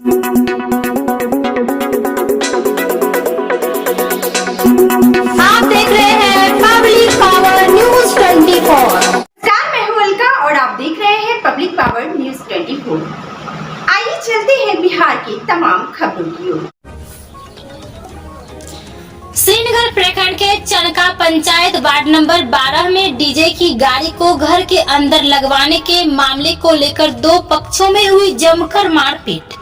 आप देख रहे हैं पब्लिक पावर न्यूज 24। मैं हूं अलका और आप देख रहे हैं पब्लिक पावर न्यूज 24। आइए चलते हैं बिहार की तमाम खबरों की ओर। श्रीनगर प्रखंड के चनका पंचायत वार्ड नंबर 12 में डीजे की गाड़ी को घर के अंदर लगवाने के मामले को लेकर दो पक्षों में हुई जमकर मारपीट।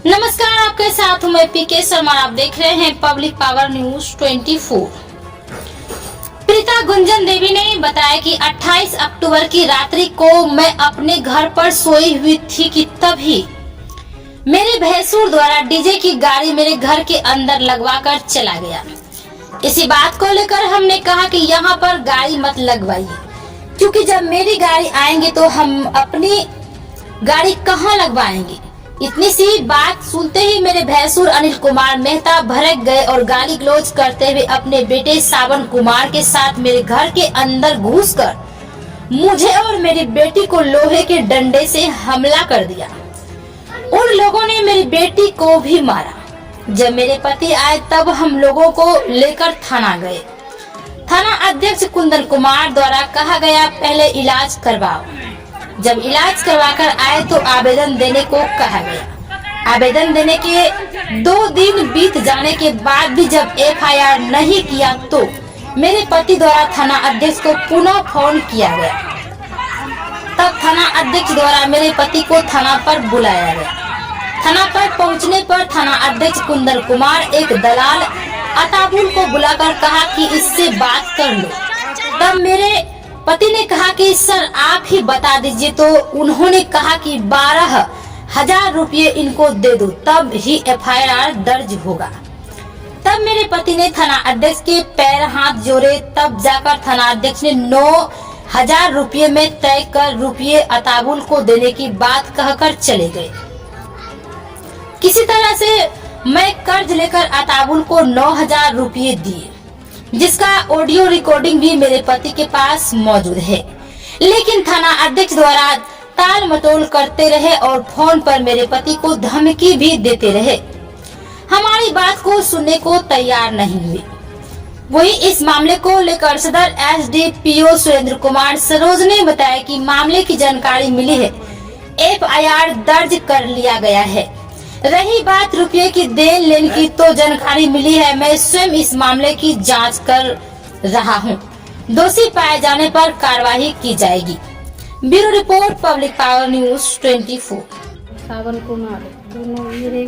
नमस्कार, आपके साथ हूं मैं पीके शर्मा। आप देख रहे हैं public power news 24। Preeta Gunjan Devi ने बताया कि 28 अक्टूबर की रात्रि को मैं अपने घर पर सोई हुई थी कि तभी मेरे भैंसुर द्वारा डीजे की गाड़ी मेरे घर के अंदर लगवाकर चला गया। इसी बात को लेकर हमने कहा कि यहाँ पर गाड़ी मत लगवाइए, क्योंकि जब मेरी गाड़ी आएंगे तो हम अपनी गाड़ी कहाँ लगवाएंगे। इतनी सी बात सुनते ही मेरे भैंसुर अनिल कुमार मेहता भड़क गए और गाली गलौज करते हुए अपने बेटे सावन कुमार के साथ मेरे घर के अंदर घुसकर मुझे और मेरी बेटी को लोहे के डंडे से हमला कर दिया। उन लोगों ने मेरी बेटी को भी मारा। जब मेरे पति आए तब हम लोगों को लेकर थाना गए। थाना अध्यक्ष कुंदन कुमार द्वारा कहा गया पहले इलाज करवाओ। जब इलाज करवाकर आए तो आवेदन देने को कहा गया। आवेदन देने के 2 दिन बीत जाने के बाद भी जब FIR नहीं किया तो मेरे पति द्वारा थाना अध्यक्ष को पुनः फोन किया गया। तब थाना अध्यक्ष द्वारा मेरे पति को थाना पर बुलाया गया। थाना पर पहुंचने पर थाना अध्यक्ष कुंदन कुमार एक दलाल अताबुल को बुलाकर कहा कि इससे बात कर लो। तब मेरे पति ने कहा कि सर आप ही बता दीजिए, तो उन्होंने कहा कि 12,000 रुपये इनको दे दो तब ही FIR दर्ज होगा। तब मेरे पति ने थाना अध्यक्ष के पैर हाथ जोड़े। तब जाकर थाना अध्यक्ष ने 9,000 रुपये में तय कर रुपये अताबुल को देने की बात कहकर चले गए। किसी तरह से मैं कर्ज लेकर अताबुल को 9,000 रुपये दिए, जिसका ऑडियो रिकॉर्डिंग भी मेरे पति के पास मौजूद है। लेकिन थाना अध्यक्ष द्वारा टाल मटोल करते रहे और फोन पर मेरे पति को धमकी भी देते रहे। हमारी बात को सुनने को तैयार नहीं हुए। वही इस मामले को लेकर सदर SDPO सुरेंद्र कुमार सरोज ने बताया कि मामले की जानकारी मिली है, FIR दर्ज कर लिया गया है। रही बात रुपये की देन लेन की, तो जानकारी मिली है। मैं स्वयं इस मामले की जांच कर रहा हूं। दोषी पाए जाने पर कार्रवाई की जाएगी। Bureau report public power news 24। सावन कुमार दोनों मेरे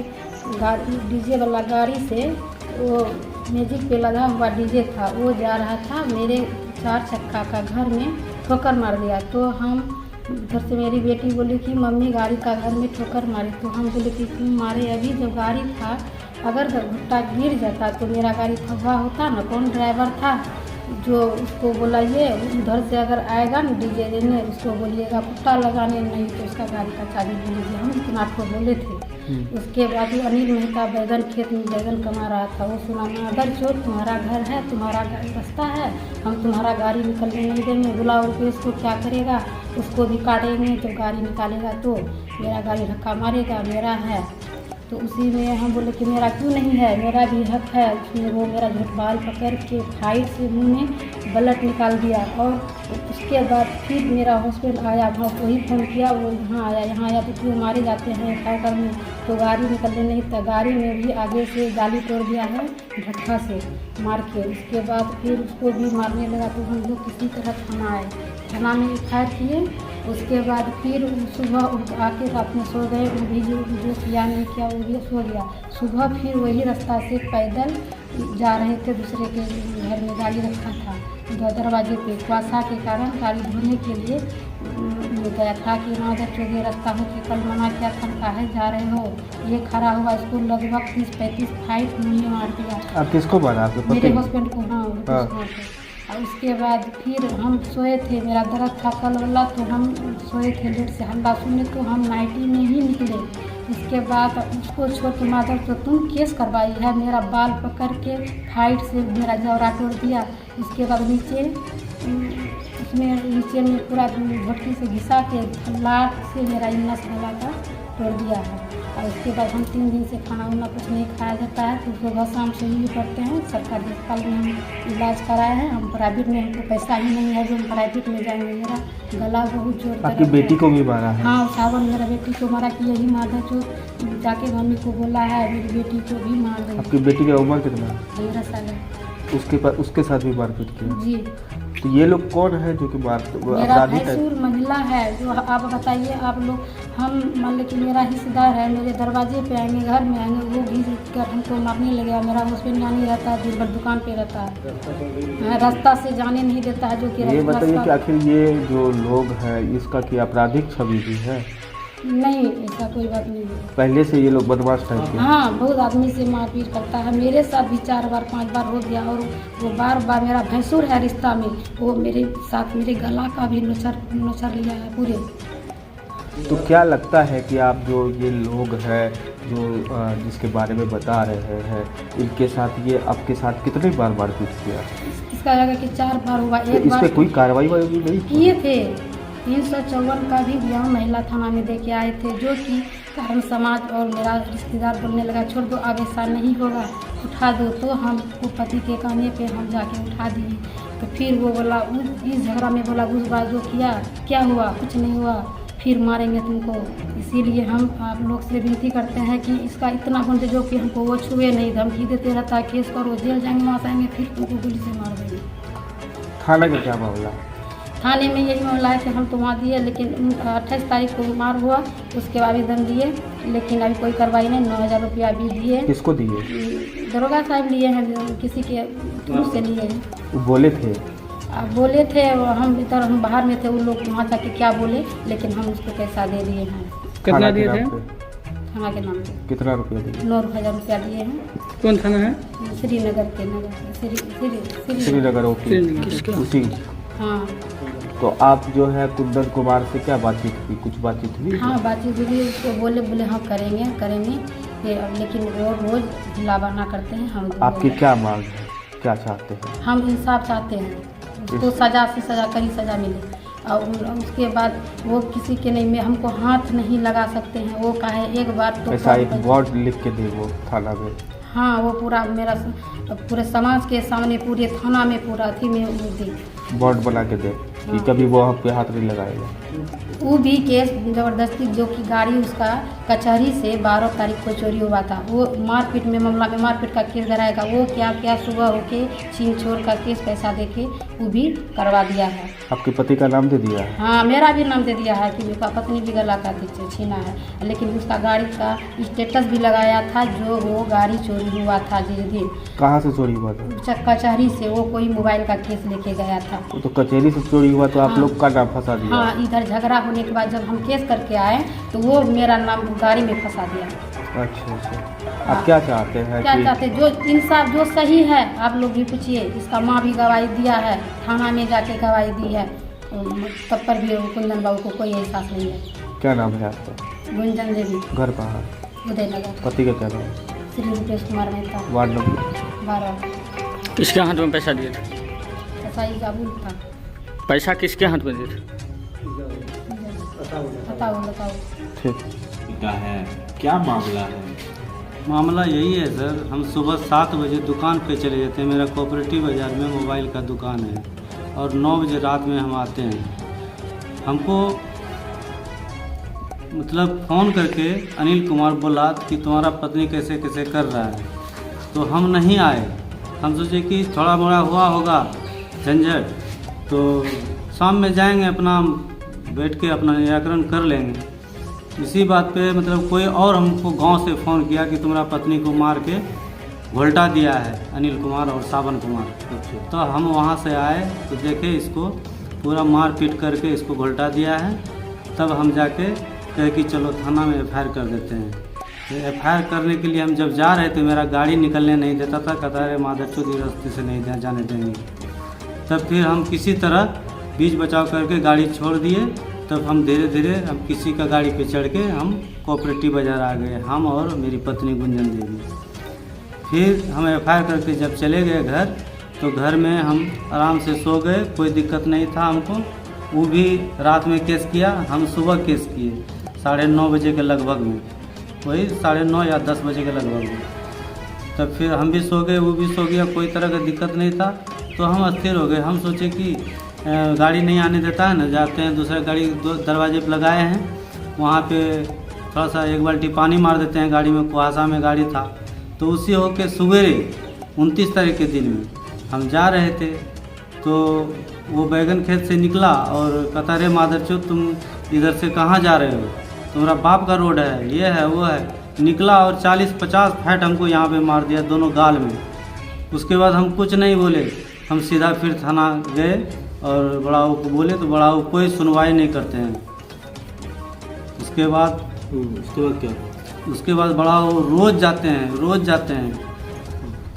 गाड़ी डीजे वाला गाड़ी से वो म्यूजिक पे लगा हुआ डीजे था, वो जा रहा था मेरे 4 चक्का का घर में ठोकर मार दिया। तो हम उधर से मेरी बेटी बोली कि मम्मी गाड़ी का घर में ठोकर मारी। तो हम बोले कि क्यों मारे, अभी जब गाड़ी था अगर भुट्टा गिर जाता तो मेरा गाड़ी फंसा होता ना। कौन ड्राइवर था जो उसको बोला ये उधर से अगर आएगा ना डीजे देने, उसको बोलिएगा भुट्टा लगाने, नहीं तो उसका गाड़ी का चाबी बोलिए। हम इतना को बोले थे। उसके बाद अनिल मेहता बैगन खेत में बैगन कमा रहा था। वो सुना अगर जो तुम्हारा घर है, तुम्हारा रास्ता है, हम तुम्हारा गाड़ी निकलने नहीं देंगे। बुलाओ रुपये, उसको क्या करेगा, उसको भी काटेंगे। जब गाड़ी निकालेगा तो मेरा गाड़ी धक्का मारेगा, मेरा है। तो उसी में हम बोले कि मेरा क्यों नहीं है, मेरा भी हक है। उसमें वो मेरा झूठ बाल पकड़ के फाइट से मुँह में ब्लड निकाल दिया। और उसके बाद फिर मेरा हॉस्पिटल आया, वही फ़ोन किया, वो यहाँ आया तो क्यों मारे जाते हैं फाइटर में। तो गाड़ी निकलने नहीं था, गाड़ी में भी आगे से जाली तोड़ दिया है झटका से मार के। उसके बाद फिर उसको भी मारने लगा। तो हम लोग किसी तरह थाना आए, थाना में FIR किए। उसके बाद फिर सुबह आके रात में सो गए। वो भी जो किया नहीं किया वो भी सो गया। सुबह फिर वही रास्ता से पैदल जा रहे थे, दूसरे के घर में गाड़ी रखा था दरवाजे पे। कुआसा के कारण गाड़ी धोने के लिए गया था कि हाँ उधर चौगे रास्ता हो कि कल मना किया था, काहे जा रहे हो। ये खड़ा हुआ, इसको लगभग 30-35 फाइट मुझे मार दिया। आप किसको मारा? मेरे हस्बैंड को। हाँ। और उसके बाद फिर हम सोए थे, मेरा दर्द था कल वाला, तो हम सोए थे लेट से हल्ला सुने, तो हम नाइटी में ही निकले। उसके बाद उसको छोड़ के माधव तो तुम केस करवाई है, मेरा बाल पकड़ के फाइट से मेरा जवरा तोड़ दिया। उसके बाद नीचे में पूरा झटकी से घिसा के लाख से मेरा नस गला का तोड़ दिया है। और उसके बाद हम 3 दिन से खाना वाना कुछ नहीं खाया जाता है, तो सुबह शाम से ही करते हैं। सरकारी अस्पताल में हम इलाज कराए हैं, हम प्राइवेट में हमको पैसा ही नहीं है जो हम प्राइवेट में जाएंगे। मेरा गला बहुत जोर आपकी बेटी को भी मारा है? हाँ, सावन मेरा बेटी को मारा कि यही मार जो जाके मम्मी को बोला है, मेरी बेटी को भी मार रही। आपकी बेटी की उम्र कितना है? 15 साल है। उसके साथ भी मारपीट की? जी। तो ये लोग कौन है जो कि मेरा अपराधी है? भैंसुर महिला है जो, आप बताइए आप लोग, हम मान लो कि मेरा हिस्सेदार है, मेरे दरवाजे पे आएंगे, घर में आएंगे, वो घिस कर हमको मारने लगेगा। मेरा हस्बैंड यहाँ नहीं रहता है, दिन भर दुकान पे रहता है, रास्ता से जाने नहीं देता है। जो कि ये बताइए कि आखिर ये जो लोग हैं इसका क्या आपराधिक छवि भी है? नहीं, ऐसा कोई बात नहीं है। पहले से ये लोग बदमाश टाइप के? हाँ, बहुत आदमी से मारपीट करता है। मेरे साथ भी 4 बार 5 बार हो गया, और वो बार बार मेरा भैंसुर है रिश्ता में, वो मेरे साथ मेरे गला का भी नोचर लिया है पूरे। तो क्या लगता है कि आप जो ये लोग हैं जो जिसके बारे में बता रहे हैं, इनके साथ ये आपके साथ कितनी बार मारपीट किया? इसका लगा कि 4 बार हुआ। तो एक इस बार पे कोई कार्रवाई वाई नहीं किए थे। 354 का भी बयान महिला थाना में दे के आए थे, जो कि कारण समाज और मेरा रिश्तेदार बोलने लगा छोड़ दो, अब ऐसा नहीं होगा, उठा दो। तो हमको पति के कहने पे हम जाके उठा दिए। तो फिर वो बोला, इस झगड़ा में बोला घुसबाज जो किया, क्या हुआ? कुछ नहीं हुआ, फिर मारेंगे तुमको। इसीलिए हम आप लोग से विनती करते हैं कि इसका इतना बंद जो कि हमको वो छुए नहीं, धमकी देते रहता है, केस करो, जेल जाएंगे, वहाँ से आएंगे, फिर तुमको गोली से मार देंगे। थाना का क्या मामला? थाने में यही मामला है कि हम तो वहाँ दिए, लेकिन 28 तारीख को मार हुआ, उसके बाद आवेदन दिए, लेकिन अभी कोई कार्रवाई नहीं। 9000 रुपया भी दिए। किसको दिए? दरोगा साहब लिए हैं, किसी के थ्रू से लिए हैं। वो बोले थे? बोले थे, हम इधर हम बाहर में थे, वो लोग वहाँ जाके क्या बोले, लेकिन हम उसको पैसा दे दिए हैं। कितना दिए थे? थाना के नाम पे कितना रुपया दिए? 9000 रुपया दिए हैं। कौन थाना है? श्रीनगर के श्रीनगर उसी। हाँ। तो आप जो है कुंदन कुमार से क्या बातचीत हुई? कुछ बातचीत हुई? हाँ, बातचीत हुई। उसको बोले हाँ करेंगे फिर, लेकिन वो रोज गिलावाना करते हैं। हम आपकी क्या मांग है, क्या चाहते हैं? हम इंसाफ चाहते हैं, उसको सजा से सजा, कड़ी सजा मिले। और उसके बाद वो किसी के नहीं में हमको हाथ नहीं लगा सकते हैं। वो कहे एक बार तो ऐसा एक बोर्ड लिख के दे वो थाना में। हाँ, वो पूरा मेरा पूरे समाज के सामने, पूरे थाना में, पूरा अथी में वो दे, बोर्ड बना के दे कि कभी वो हम पे हाथ नहीं लगाएगा। वो भी केस ज़बरदस्ती, जो कि गाड़ी उसका कचहरी से 12 तारीख को चोरी हुआ था, वो मारपीट में मामला में मारपीट का केस कराएगा। वो क्या सुबह होके छीन छोड़ का केस पैसा देके वो भी करवा दिया है। आपके पति का नाम दे दिया है? हाँ, मेरा भी नाम दे दिया है कि मेरा पत्नी भी गला का छीना है, लेकिन उसका गाड़ी का स्टेटस भी लगाया था जो वो गाड़ी चोरी हुआ था जिस दिन। कहाँ से चोरी हुआ था? कचहरी से। वो कोई मोबाइल का केस लेके गया था। तो कचहरी से चोरी हुआ तो आप हाँ। लोग का नाम फंसा दिया? हाँ, इधर झगड़ा होने के बाद जब हम केस करके आए तो वो मेरा नाम गाड़ी में फंसा दिया। अच्छा। आप क्या चाहते हैं? क्या चाहते? जो इंसाफ, जो सही है, आप लोग भी पूछिए। इसका माँ भी गवाही दिया है, थाना में जाके गवाही दी है, तब पर भी कुंदन बाबू को कोई एहसास नहीं है। क्या नाम है आपका? गुंजन देवी। घर कहाँ? उदयनगर। पति का क्या नाम? श्री रूपेश कुमार मेहता। Ward number 12। किसके हाथ में पैसा दिए थे? कसाई काबुल था। पैसा किसके हाथ में दिए थे? बताओ। ठीक है, क्या मामला है? मामला यही है सर, हम सुबह 7 बजे दुकान पे चले जाते हैं। मेरा कोऑपरेटिव बाज़ार में मोबाइल का दुकान है, और 9 बजे रात में हम आते हैं। हमको मतलब फ़ोन करके अनिल कुमार बोला कि तुम्हारा पत्नी कैसे कैसे कर रहा है, तो हम नहीं आए। हम सोचे कि थोड़ा मोड़ा हुआ होगा झंझट, तो शाम में जाएंगे, अपना बैठ के अपना निराकरण कर लेंगे। इसी बात पे मतलब कोई और हमको गांव से फ़ोन किया कि तुम्हारा पत्नी को मार के घोल्टा दिया है अनिल कुमार और सावन कुमार। तो हम वहां से आए तो देखे इसको पूरा मार पीट करके इसको घोल्टा दिया है। तब हम जाके कहे कि चलो थाना में FIR कर देते हैं। तो FIR करने के लिए हम जब जा रहे थे, मेरा गाड़ी निकलने नहीं देता था, कहता है माधवचोदी रास्ते से नहीं जाने देंगे। तब फिर हम किसी तरह बीच बचाव करके गाड़ी छोड़ दिए। तब हम धीरे धीरे हम किसी का गाड़ी पे चढ़ के हम कोऑपरेटिव बाज़ार आ गए, हम और मेरी पत्नी गुंजन देवी। फिर हम FIR करके जब चले गए घर, तो घर में हम आराम से सो गए, कोई दिक्कत नहीं था हमको। वो भी रात में केस किया, हम सुबह केस किए 9:30 बजे के लगभग में। वही 9:30 या 10 बजे के लगभग में। तब फिर हम भी सो गए, वो भी सो गया, कोई तरह का दिक्कत नहीं था। तो हम अस्थिर हो गए, हम सोचे कि गाड़ी नहीं आने देता है ना, जाते हैं दूसरा गाड़ी दरवाजे पर लगाए हैं, वहाँ पे थोड़ा सा एक बाल्टी पानी मार देते हैं गाड़ी में, कुहासा में गाड़ी था। तो उसी होके सवेरे 29 तारीख के दिन में हम जा रहे थे, तो वो बैगन खेत से निकला और कहता रे मादरचोद तुम इधर से कहाँ जा रहे हो, तुम्हारा बाप का रोड है, ये है वो है। निकला और 40-50 फैट हमको यहाँ पे मार दिया दोनों गाल में। उसके बाद हम कुछ नहीं बोले, हम सीधा फिर थाना गए और बड़ा बाबू को बोले, तो बड़ा बाबू कोई सुनवाई नहीं करते हैं। उसके बाद क्या? उसके बाद बड़ा बाबू रोज़ जाते हैं।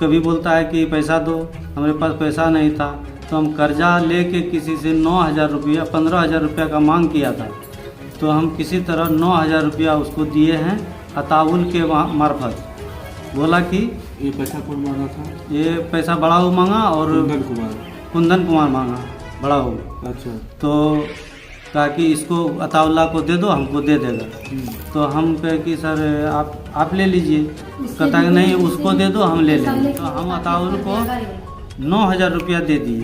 कभी बोलता है कि पैसा दो, हमारे पास पैसा नहीं था, तो हम कर्जा लेके किसी से 9,000 रुपया 15,000 रुपया का मांग किया था। तो हम किसी तरह 9,000 रुपया उसको दिए हैं अताउल के मार्फत। बोला कि ये पैसा कौन मांगा था? ये पैसा बड़ा बाबू मांगा और कुंदन कुमार मांगा बड़ा बाबू। अच्छा। तो कहा कि इसको अताउल्ला को दे दो, हमको दे देगा। तो हम कहे कि सर आप ले लीजिए। कहता कि नहीं उसको दे दो, हम ले लेंगे। तो हम अताउल को 9,000 रुपया दे दिए।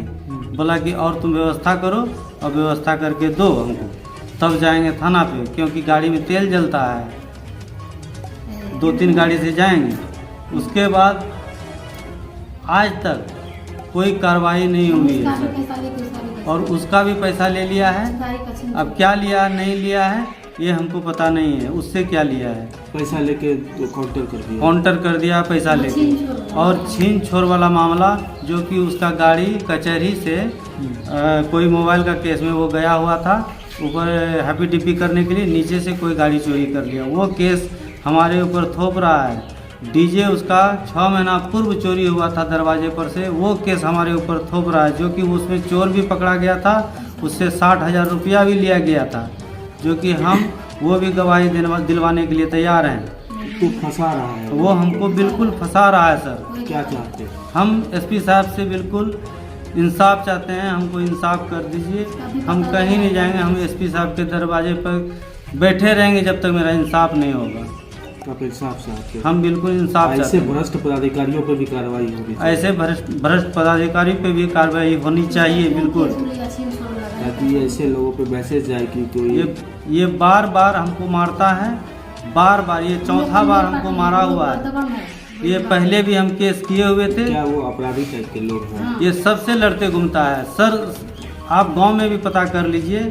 बोला कि और तुम व्यवस्था करो, और व्यवस्था करके दो हमको, तब जाएंगे थाना पे, क्योंकि गाड़ी में तेल जलता है, 2-3 गाड़ी से जाएंगे। उसके बाद आज तक कोई कार्रवाई नहीं हुई है और उसका भी पैसा ले लिया है। अब क्या लिया नहीं लिया है ये हमको पता नहीं है। उससे क्या लिया है, पैसा लेके तो काउंटर कर दिया पैसा लेके। और छीन छोड़ वाला मामला, जो कि उसका गाड़ी कचहरी से कोई मोबाइल का केस में वो गया हुआ था, ऊपर हैप्पी डिप्पी करने के लिए, नीचे से कोई गाड़ी चोरी कर लिया। वो केस हमारे ऊपर थोप रहा है। डीजे उसका 6 महीना पूर्व चोरी हुआ था दरवाजे पर से, वो केस हमारे ऊपर थोप रहा है, जो कि उसमें चोर भी पकड़ा गया था, उससे 60,000 रुपया भी लिया गया था, जो कि हम वो भी गवाही दिलवाने के लिए तैयार हैं। तो फंसा रहा है वो हमको बिल्कुल फंसा रहा है सर। क्या चाहते हैं? हम एसपी साहब से बिल्कुल इंसाफ चाहते हैं, हमको इंसाफ कर दीजिए। हम कहीं नहीं जाएंगे, हम एसपी साहब के दरवाजे पर बैठे रहेंगे जब तक मेरा इंसाफ नहीं होगा। आप इंसाफ चाहते हैं? हम बिल्कुल इंसाफ ऐसे चाहते हैं। भ्रष्ट पदाधिकारियों पर भी कार्रवाई होगी? ऐसे भ्रष्ट पदाधिकारी पे भी कार्रवाई होनी चाहिए बिल्कुल, ताकि ऐसे लोगों पे मैसेज जाए कि तो ये बार बार हमको मारता है, बार बार, ये चौथा बार हमको मारा हुआ है। ये पहले भी हम केस किए हुए थे। क्या वो अपराधी टाइप के लोग हैं? ये सबसे लड़ते घूमता है सर। आप गांव में भी पता कर लीजिए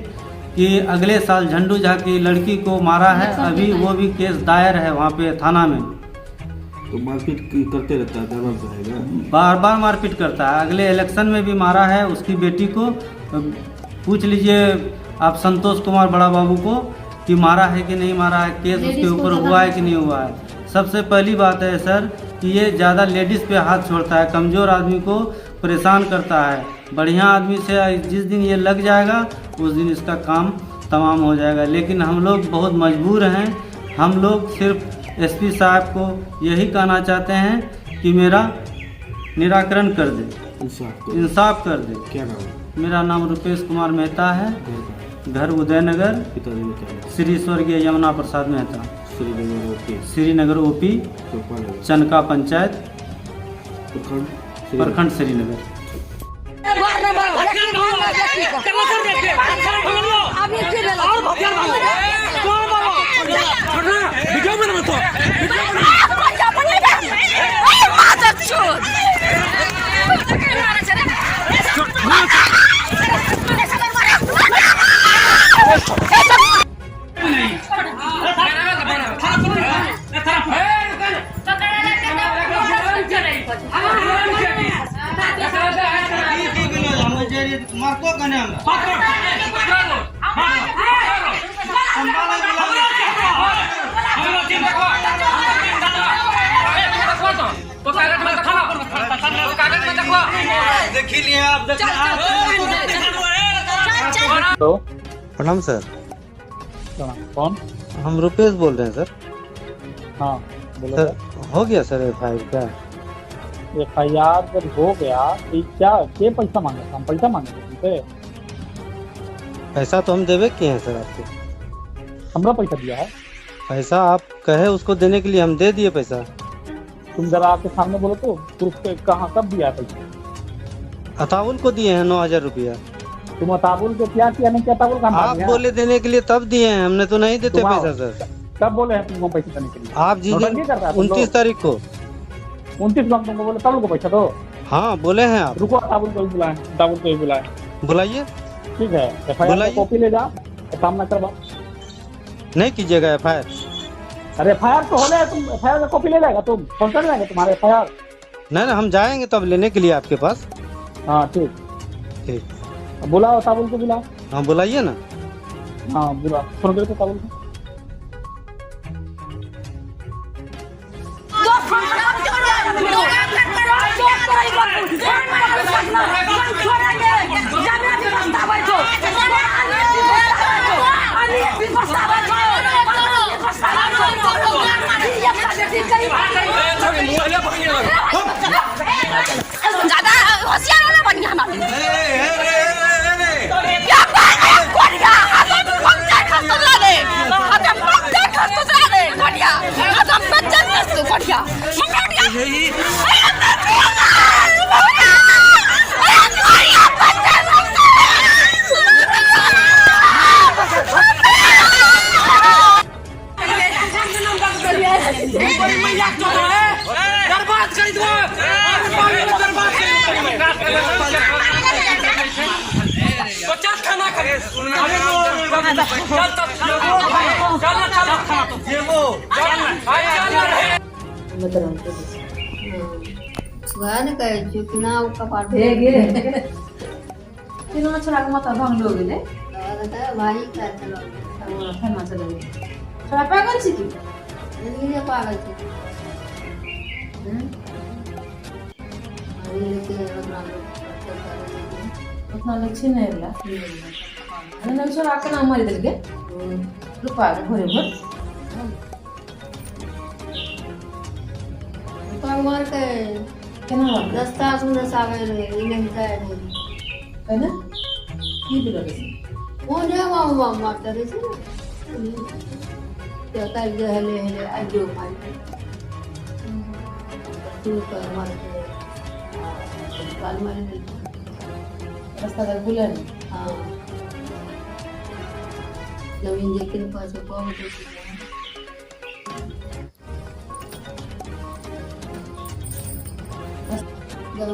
कि अगले साल झंडू झा की लड़की को मारा है, अभी वो भी केस दायर है वहाँ पे थाना में। तो मारपीट करते रहता है, दबंग रहेगा, बार बार मारपीट करता है। अगले इलेक्शन में भी मारा है उसकी बेटी को। पूछ लीजिए आप संतोष कुमार बड़ा बाबू को कि मारा है कि नहीं मारा है, केस उसके ऊपर हुआ है कि नहीं हुआ है। सबसे पहली बात है सर कि ये ज़्यादा लेडीज़ पे हाथ छोड़ता है, कमज़ोर आदमी को परेशान करता है। बढ़िया आदमी से जिस दिन ये लग जाएगा उस दिन इसका काम तमाम हो जाएगा। लेकिन हम लोग बहुत मजबूर हैं। हम लोग सिर्फ एसपी साहब को यही कहना चाहते हैं कि मेरा निराकरण कर दे, इंसाफ कर दे। क्या नाम है? मेरा नाम रुपेश कुमार मेहता है, घर उदयनगर, पिताजी बताइए। श्री स्वर्गीय यमुना प्रसाद मेहता, श्रीनगर ओपी, चनका पंचायत, प्रखंड श्रीनगर। तो प्रणाम सर। कौन? हम रुपेश बोल रहे हैं सर। हाँ बोलो सर हो गया सर FIR का? FIR जब हो गया तो क्या पैसा मांगे? हम पैसा मांगे तुमसे? पैसा तो हम देवे किए हैं सर आपको। हमरा पैसा दिया है? पैसा आप कहे उसको देने के लिए हम दे दिए पैसा। तुम जरा आपके सामने बोलो तो प्रूफ पे कहाँ कब दिया है पैसा? अताउल को दिए हैं 9,000 रुपया। तुम अताबुल को क्या किया नहीं किया? अताबुल का आप बोले देने के लिए तब दिए हैं, हमने तो नहीं देते तुम आओ। पैसा सर। कब बोले हैं तुमको पैसे देने के लिए? आप जी नौटंकी कर रहा है तुम 29 तारीख को। 29 को हम तुमको बोले तब को पैसा दो। हाँ बोले हैं आप। रुको अताबुल को भी बुलाएं, अताबुल को भी बुलाएं। बुलाइए। ठीक है, FIR बुलाइए। की कॉपी ले जा, सामना करवा। नहीं कीजिएगा FIR। अरे FIR तो हो गया, तुम FIR का कॉपी ले लेगा, तुम पहुंचा जाएंगे तुम्हारे FIR। नहीं हम जाएंगे तब लेने के लिए आपके पास। हाँ ठीक ठीक, बुलाओ अताबुल को, बुलाओ। हाँ बुलाइए ना। हाँ बुलाओ, फोन करके अताबुल को। ज्यादा होशियार होना बढ़िया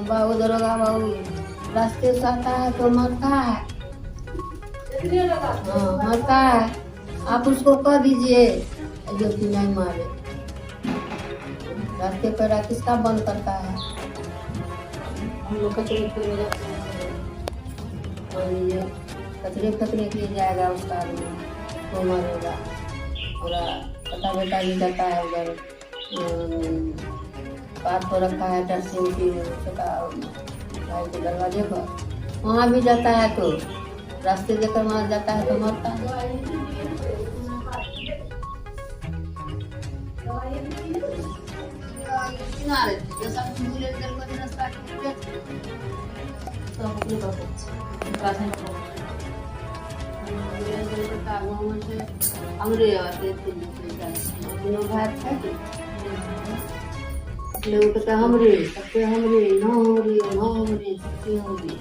बाबू दरोगा बाबू रास्ते से आता है तो मरता है। हाँ मरता है, आप उसको कह दीजिए जो कि नहीं मारे। रास्ते पर किसका बंद करता है? हम लोग कचरे के लिए जाएगा उसका आदमी, वो मारेगा। और कटा बेटा भी जाता है उधर, पार तो रखा है डस्टबिन की भाई के दरवाजे पर, वहाँ भी जाता है तो रास्ते देकर वहाँ जाता है तो मरता है। हमरे हमरे सबसे हमरे न हमरे सबसे हमरे।